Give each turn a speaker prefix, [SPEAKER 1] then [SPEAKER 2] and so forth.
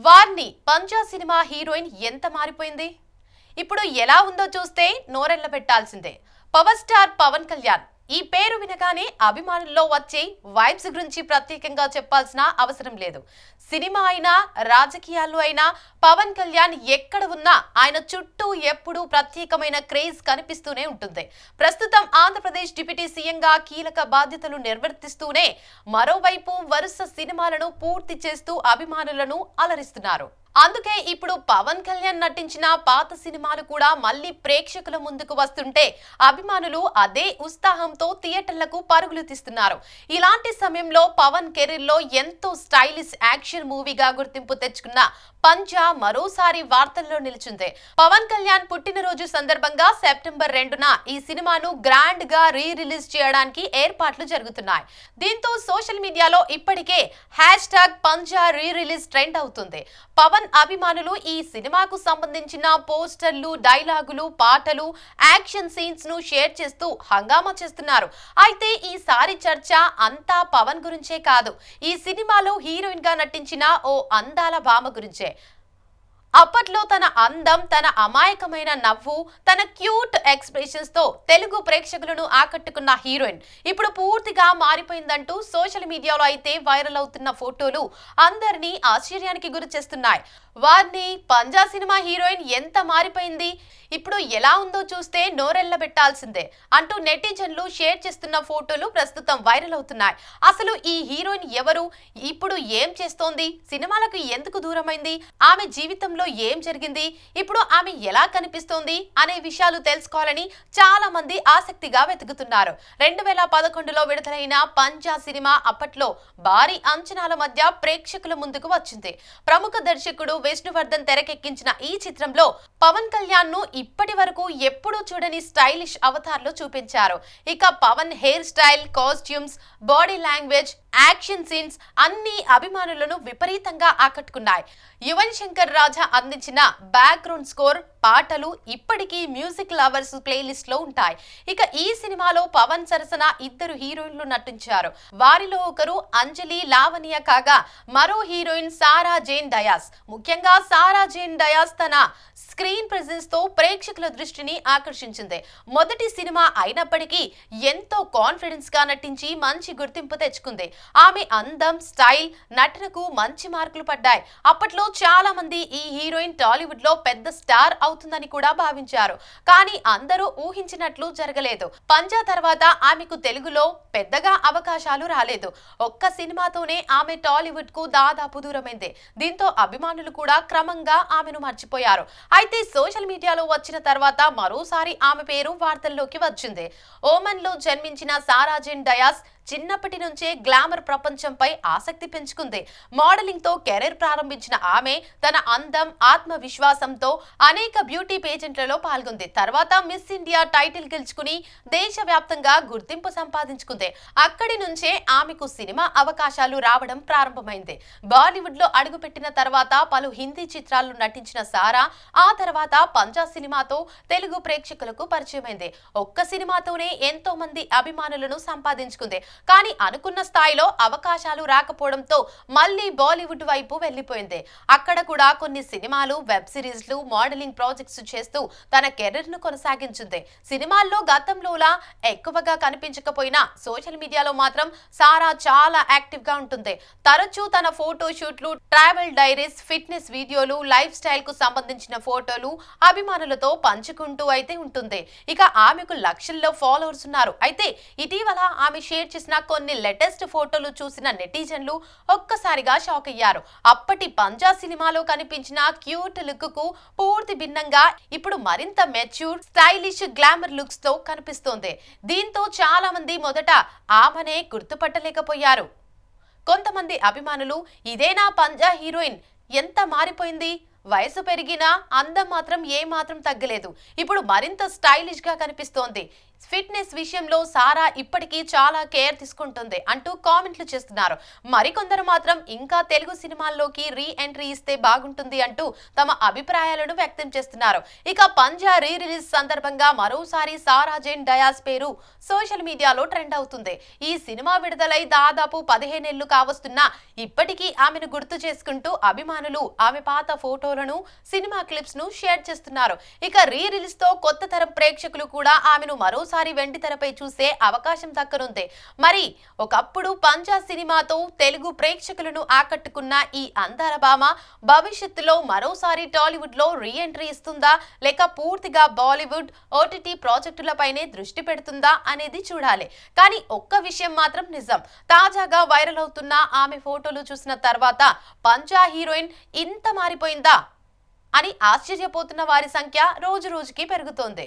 [SPEAKER 1] వార్ని పంజా cinema heroine ఎంత మారిపోయింది. ఇప్పుడు ఎలా ఉందో చూస్తే నోరెళ్ల పెట్టాల్సిందే. పవర్ స్టార్ పవన్ కళ్యాణ్ ఈ పేరు వినగానే అభిమానుల్లో వచ్చే వైబ్స్ గురించి ప్రత్యేకంగా చెప్పాల్సిన అవసరం లేదు. సినిమా అయినా రాజకీయాల్లో అయినా పవన్ కళ్యాణ్ ఎక్కడ ఉన్నా ఆయన చుట్టూ ఎప్పుడూ ప్రత్యేకమైన క్రేజ్ కనిపిస్తూనే ఉంటుంది. ప్రస్తుతం ఆంధ్రప్రదేశ్ డిప్యూటీ సీఎంగా కీలక బాధ్యతలు నిర్వర్తిస్తూనే మరోవైపు వరుస సినిమాలను పూర్తి చేస్తూ అభిమానులను అలరిస్తున్నారు. అందుకే ఇప్పుడు పవన్ కళ్యాణ్ నటించిన పాత సినిమాలు కూడా మళ్ళీ ప్రేక్షకుల ముందుకు వస్తుంటే అభిమానులు అదే ఉత్సాహంతో థియేటర్లకు పరుగులు తీస్తున్నారు. ఇలాంటి సమయంలో పవన్ కెరీర్ లో ఎంతో స్టైలిష్ యాక్షన్ మూవీగా గుర్తింపు తెచ్చుకున్న పంజా మరోసారి వార్తల్లో నిలిచింది. పవన్ కళ్యాణ్ పుట్టినరోజు సందర్భంగా సెప్టెంబర్ 2న ఈ సినిమాను గ్రాండ్ గా రిలీజ్ చేయడానికి ఏర్పాట్లు జరుగుతున్నాయి. దీంతో సోషల్ మీడియాలో ఇప్పటికే #పంజా రిలీజ్ ట్రెండ్ అవుతుంది. పవన్ అభిమానులు ఈ సినిమాకు సంబంధించిన పోస్టర్లు, డైలాగులు, పాటలు, యాక్షన్ సీన్స్ ను షేర్ చేస్తూ హంగామా చేస్తున్నారు. అయితే ఈసారి చర్చ అంతా పవన్ గురించే కాదు, ఈ సినిమాలో హీరోయిన్ గా నటించిన ఓ అందాల భామ గురించే. అప్పట్లో తన అందం, తన అమాయకమైన నవ్వు, తన క్యూట్ ఎక్స్ప్రెషన్స్ తో తెలుగు ప్రేక్షకులను ఆకట్టుకున్న హీరోయిన్ ఇప్పుడు పూర్తిగా మారిపోయిందంటూ సోషల్ మీడియాలో అయితే వైరల్ అవుతున్న ఫోటోలు అందరినీ ఆశ్చర్యానికి గురి చేస్తున్నాయి. వారిని పంజా సినిమా హీరోయిన్ ఎంత మారిపోయింది, ఇప్పుడు ఎలా ఉందో చూస్తే నోరెళ్లబెట్టాల్సిందే అంటూ నెటిజన్లు షేర్ చేస్తున్న ఫోటోలు ప్రస్తుతం వైరల్ అవుతున్నాయి. అసలు ఈ హీరోయిన్ ఎవరు, ఇప్పుడు ఏం చేస్తోంది, సినిమాలకు ఎందుకు దూరమైంది, ఆమె జీవితంలో ఏం జరిగింది, ఇప్పుడు ఆమె ఎలా కనిపిస్తోంది అనే విషయాలు తెలుసుకోవాలని చాలా మంది ఆసక్తిగా వెతుకుతున్నారు. 2011లో విడుదలైన పంజా సినిమా అప్పట్లో భారీ అంచనాల మధ్య ప్రేక్షకుల ముందుకు వచ్చింది. ప్రముఖ దర్శకుడు విష్ణువర్ధన్ తెరకెక్కించిన ఈ చిత్రంలో పవన్ కళ్యాణ్ ను ఇప్పటి వరకు ఎప్పుడూ చూడని స్టైలిష్ అవతార్ లో చూపించారు. ఇక Pawan hair style, costumes, body language, action scenes అన్ని అభిమానులను విపరీతంగా ఆకట్టుకున్నాయి. యువన్ శంకర్ రాజా అందించిన బ్యాక్గ్రౌండ్ స్కోర్, పాటలు ఇప్పటికీ మ్యూజిక్ లవర్స్ ప్లేలిస్ట్ లో ఉంటాయి. ఇక ఈ సినిమాలో పవన్ సరసన ఇద్దరు హీరోయిన్లు నటించారు. వారిలో ఒకరు అంజలి లావణ్య కాగా మరో హీరోయిన్ సారా జేన్ డయాస్. ముఖ్యంగా సారా జేన్ డయాస్ తన స్క్రీన్ ప్రెజెన్స్ తో ప్రేక్షకుల దృష్టిని ఆకర్షించింది. మొదటి సినిమా అయినప్పటికీ ఎంతో కాన్ఫిడెన్స్ గా నటించి మంచి గుర్తింపు తెచ్చుకుంది. ఆమె అందం, స్టైల్, నటనకు మంచి మార్కులు పడ్డాయి. అప్పట్లో చాలా మంది ఈ హీరోయిన్ టాలీవుడ్ లో పెద్ద స్టార్ అవుతుందని కూడా భావించారు. కానీ అందరూ ఊహించినట్లు జరగలేదు. పంజా తర్వాత ఆమెకు తెలుగులో పెద్దగా అవకాశాలు రాలేదు. ఒక్క సినిమాతోనే ఆమె టాలీవుడ్ కు దాదాపు దూరమైంది. దీంతో అభిమానులు కూడా క్రమంగా ఆమెను మర్చిపోయారు. అయితే సోషల్ మీడియాలో వచ్చిన తర్వాత మరోసారి ఆమె పేరు వార్తల్లోకి వచ్చింది. ఓమన్ లో జన్మించిన సారా జేన్ డయాస్ చిన్నప్పటి నుంచే గ్లామర్ ప్రపంచంపై ఆసక్తి పెంచుకుంది. మోడలింగ్ తో కెరీర్ ప్రారంభించిన ఆమె తన అందం, ఆత్మవిశ్వాసంతో అనేక బ్యూటీ పేజెంట్లలో పాల్గొంది. తర్వాత మిస్ ఇండియా టైటిల్ గెలుచుకుని దేశవ్యాప్తంగా గుర్తింపు సంపాదించుకుంది. అక్కడి నుంచే ఆమెకు సినిమా అవకాశాలు రావడం ప్రారంభమైంది. బాలీవుడ్ లో అడుగుపెట్టిన తర్వాత పలు హిందీ చిత్రాల్లో నటించిన సారా ఆ తర్వాత పంజా సినిమాతో తెలుగు ప్రేక్షకులకు పరిచయమైంది. ఒక్క సినిమాతోనే ఎంతో మంది అభిమానులను సంపాదించుకుంది. కానీ అనుకున్న స్థాయిలో అవకాశాలు రాకపోవడంతో మళ్ళీ బాలీవుడ్ వైపు వెళ్లిపోయింది. అక్కడ కూడా కొన్ని సినిమాలు, వెబ్ సిరీస్లు, మోడలింగ్ ప్రాజెక్ట్స్ చేస్తూ తన కెరీర్ ను కొనసాగించింది. సినిమాల్లో గతంలోలా ఎక్కువగా కనిపించకపోయినా సోషల్ మీడియాలో మాత్రం సారా చాలా యాక్టివ్ గా ఉంటుంది. తరచూ తన ఫోటో షూట్లు, ట్రావెల్ డైరీస్, ఫిట్నెస్ వీడియోలు, లైఫ్ స్టైల్ కు సంబంధించిన ఫోటోలు అభిమానులతో పంచుకుంటూ అయితే ఉంటుంది. ఇక ఆమెకు లక్షల్లో ఫాలోవర్స్ ఉన్నారు. అయితే ఇటీవల ఆమె షేర్ చేసిన కొన్ని లేటెస్ట్ ఫోటోలు చూసిన నెటిజన్లు ఒక్కసారిగా షాక్ అయ్యారు. అప్పటి పంజా సినిమాలో కనిపించిన క్యూట్ లుక్ కు పూర్తి భిన్నంగా ఇప్పుడు మరింత మెచ్యూర్, స్టైలిష్, గ్లామర్ లుక్స్ తో కనిపిస్తోంది. దీంతో చాలా మంది మొదట ఆమెనే గుర్తుపట్టలేకపోయారు. కొంతమంది అభిమానులు ఇదేనా పంజా హీరోయిన్, ఎంత మారిపోయింది, వయసు పెరిగినా అందం మాత్రం ఏ మాత్రం తగ్గలేదు, ఇప్పుడు మరింత స్టైలిష్ గా కనిపిస్తోంది, ఫిట్నెస్ విషయంలో సారా ఇప్పటికీ చాలా కేర్ తీసుకుంటుంది అంటూ కామెంట్లు చేస్తున్నారు. మరికొందరు మాత్రం ఇంకా తెలుగు సినిమాల్లోకి రీ ఎంట్రీ ఇస్తే బాగుంటుంది అంటూ తమ అభిప్రాయాలను వ్యక్తం చేస్తున్నారు. ఇక పంజా రీ రిలీజ్ సందర్భంగా మరోసారి సారా జైన్ డయాస్ పేరు సోషల్ మీడియాలో ట్రెండ్ అవుతుంది. ఈ సినిమా విడుదలై దాదాపు 15 ఏళ్లు కావస్తున్నా ఇప్పటికీ ఆమెను గుర్తు చేసుకుంటూ అభిమానులు ఆమె పాత ఫోటోలను, సినిమా క్లిప్స్ ను షేర్ చేస్తున్నారు. ఇక రీ రిలీజ్ తో కొత్త తరం ప్రేక్షకులు కూడా ఆమెను మరోసారి వెండి తెరపై చూసే అవకాశం దక్కనుంది. మరి ఒకప్పుడు పంజా సినిమాతో తెలుగు ప్రేక్షకులను ఆకట్టుకున్న ఈ అందాల భామ భవిష్యత్తులో మరోసారి టాలీవుడ్ లో రీ ఎంట్రీ ఇస్తుందా, లేక పూర్తిగా బాలీవుడ్ ఓటీటీ ప్రాజెక్టులపైనే దృష్టి పెడుతుందా అనేది చూడాలి. కానీ ఒక్క విషయం మాత్రం నిజం, తాజాగా వైరల్ అవుతున్న ఆమె ఫోటోలు చూసిన తర్వాత పంజా హీరోయిన్ ఇంత మారిపోయిందా అని ఆశ్చర్యపోతున్న వారి సంఖ్య రోజు రోజుకి పెరుగుతోంది.